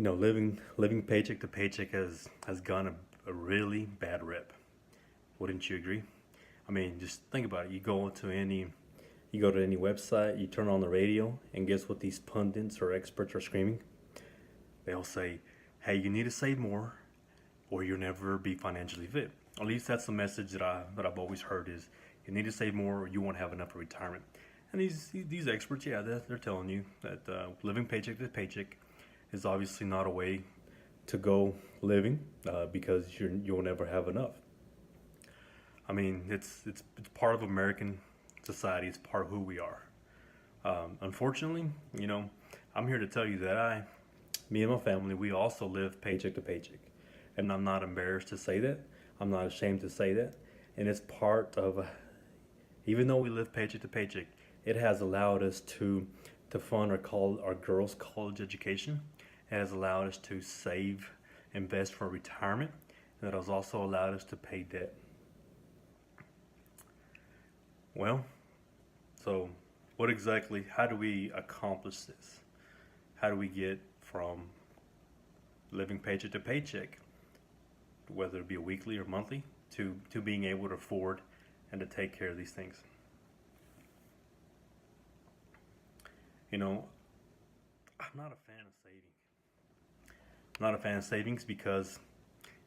Living paycheck to paycheck has gone a really bad rep. Wouldn't you agree? I mean, just think about it. You go to any website, you turn on the radio, and guess what these pundits or experts are screaming? They'll say, "Hey, you need to save more, or you'll never be financially fit." At least that's the message that I've always heard is you need to save more, or you won't have enough for retirement. And these experts, yeah, they're telling you that living paycheck to paycheck is obviously not a way to go living because you'll never have enough. I mean, it's part of American society. It's part of who we are. Unfortunately, I'm here to tell you that me and my family, we also live paycheck to paycheck, and I'm not embarrassed to say that. I'm not ashamed to say that, and it's part of. Even though we live paycheck to paycheck, it has allowed us to fund our girls' college education. It has allowed us to save, invest for retirement, and it has also allowed us to pay debt. Well, so how do we accomplish this? How do we get from living paycheck to paycheck, whether it be a weekly or monthly, to being able to afford and to take care of these things? You know, I'm not a fan of saving. I'm not a fan of savings because,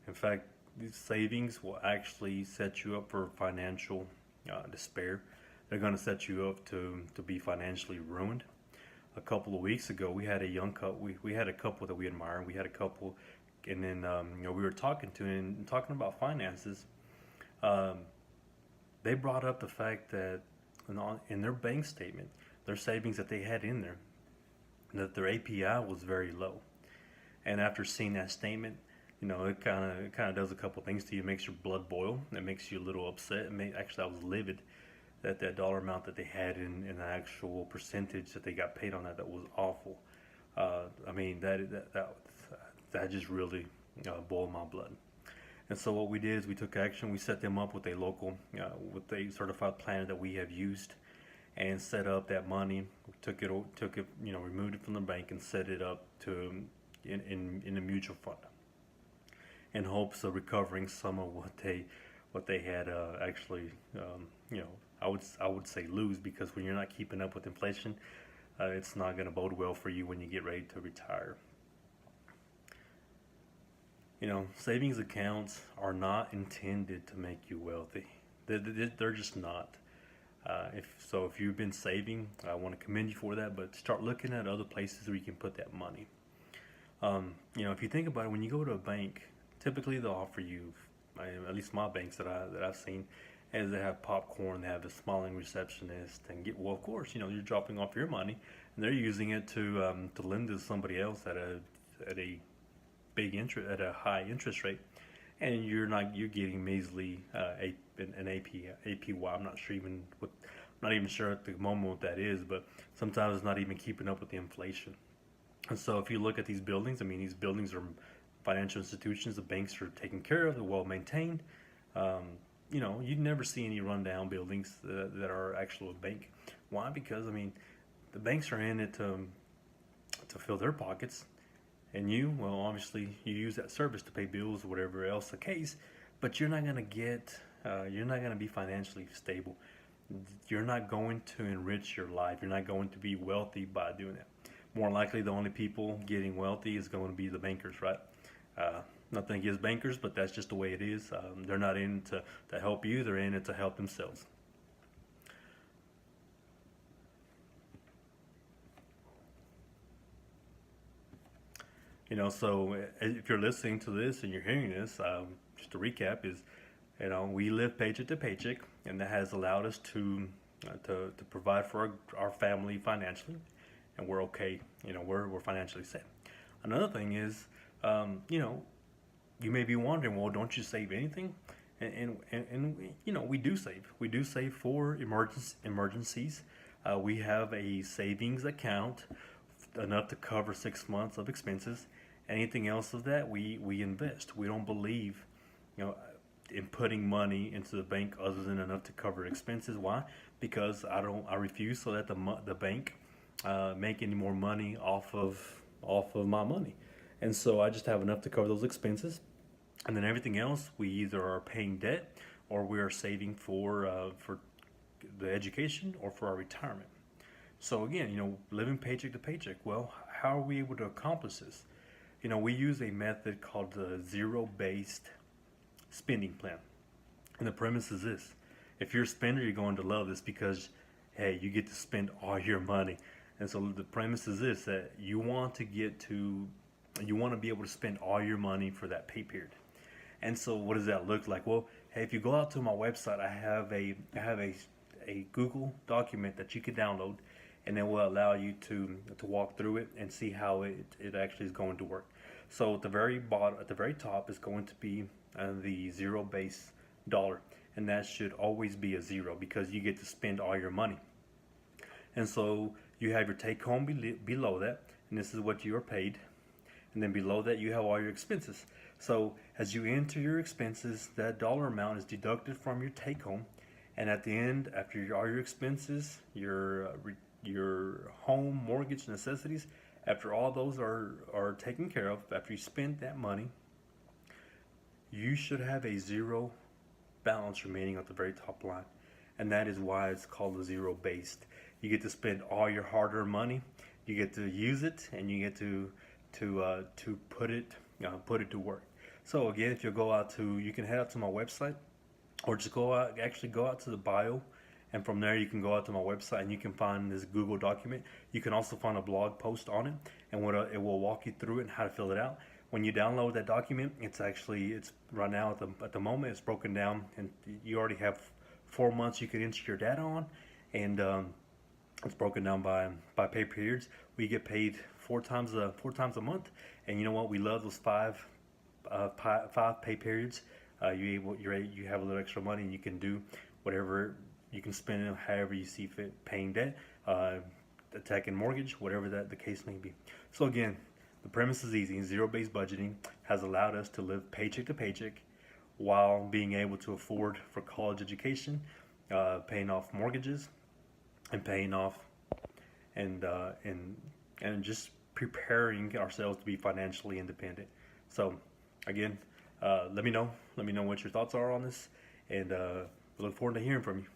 in fact, these savings will actually set you up for financial despair. They're going to set you up to be financially ruined. A couple of weeks ago, we had a young couple. We had a couple that we admire. We had a couple, and then we were talking to and talking about finances. Um, they brought up the fact that in their bank statement, their savings that they had in there, that their API was very low. And after seeing that statement, it kind of does a couple things to you. It makes your blood boil. It makes you a little upset. Actually, I was livid that dollar amount that they had in the actual percentage that they got paid on that was awful. I mean that just really boiled my blood. And so what we did is we took action. We set them up with with a certified planner that we have used, and set up that money. We took it, removed it from the bank and set it up in a mutual fund, in hopes of recovering some of what they had actually, I would say lose, because when you're not keeping up with inflation, it's not going to bode well for you when you get ready to retire. Savings accounts are not intended to make you wealthy. They're just not. If you've been saving, I want to commend you for that. But start looking at other places where you can put that money. If you think about it, when you go to a bank, typically they'll offer you, at least my banks that I've seen, as they have popcorn, they have a smiling receptionist, and of course, you're dropping off your money, and they're using it to lend to somebody else at a big interest, at a high interest rate, and you're getting measly an APY. I'm not even sure at the moment what that is, but sometimes it's not even keeping up with the inflation. And so if you look at these buildings, I mean, these buildings are financial institutions. The banks are taken care of. They're well maintained. You'd never see any rundown buildings that are actually a bank. Why? Because, I mean, the banks are in it to fill their pockets. And well, obviously, you use that service to pay bills or whatever else the case. But you're not going to be financially stable. You're not going to enrich your life. You're not going to be wealthy by doing that. More likely, the only people getting wealthy is going to be the bankers, right? Nothing against bankers, but that's just the way it is. They're not in to help you. They're in it to help themselves. So if you're listening to this and you're hearing this, just to recap is, we live paycheck to paycheck, and that has allowed us to provide for our family financially, and we're okay. We're financially set. Another thing is, you may be wondering, well, don't you save anything? And we do save. We do save for emergencies. We have a savings account enough to cover 6 months of expenses. Anything else of that, we invest. We don't believe, in putting money into the bank other than enough to cover expenses. Why? Because I refuse to let the bank make any more money off of my money. And so I just have enough to cover those expenses. And then everything else, we either are paying debt or we are saving for the education or for our retirement. So again, living paycheck to paycheck. Well, how are we able to accomplish this? We use a method called the zero-based spending plan. And the premise is this: if you're a spender, you're going to love this because, hey, you get to spend all your money. And so the premise is this: that you want to be able to spend all your money for that pay period. And so what does that look like? Well, hey, if you go out to my website, I have a Google document that you can download, and it will allow you to walk through it and see how it actually is going to work. So at the very bottom, at the very top, is going to be the zero base dollar, and that should always be a zero because you get to spend all your money. And so you have your take home below that, and this is what you are paid. And then below that, you have all your expenses. So as you enter your expenses, that dollar amount is deducted from your take home. And at the end, after all your expenses, your home, mortgage, necessities, after all those are taken care of, after you spend that money, you should have a zero balance remaining at the very top line. And that is why it's called a zero based. You get to spend all your hard-earned money, you get to use it, and you get to put it to work. So again, if you can head out to my website, or just go out to the bio, and from there you can go out to my website and you can find this Google document. You can also find a blog post on it, and it will walk you through it and how to fill it out. When you download that document, it's right now at the moment it's broken down, and you already have 4 months you can enter your data on, and it's broken down by pay periods. We get paid four times a month, and you know what? We love those five pay periods. You have a little extra money, and you can do whatever. You can spend it however you see fit, paying debt, attacking mortgage, whatever the case may be. So again, the premise is easy. Zero-based budgeting has allowed us to live paycheck to paycheck while being able to afford for college education, paying off mortgages, and paying off and just preparing ourselves to be financially independent. So again, let me know what your thoughts are on this, and I look forward to hearing from you.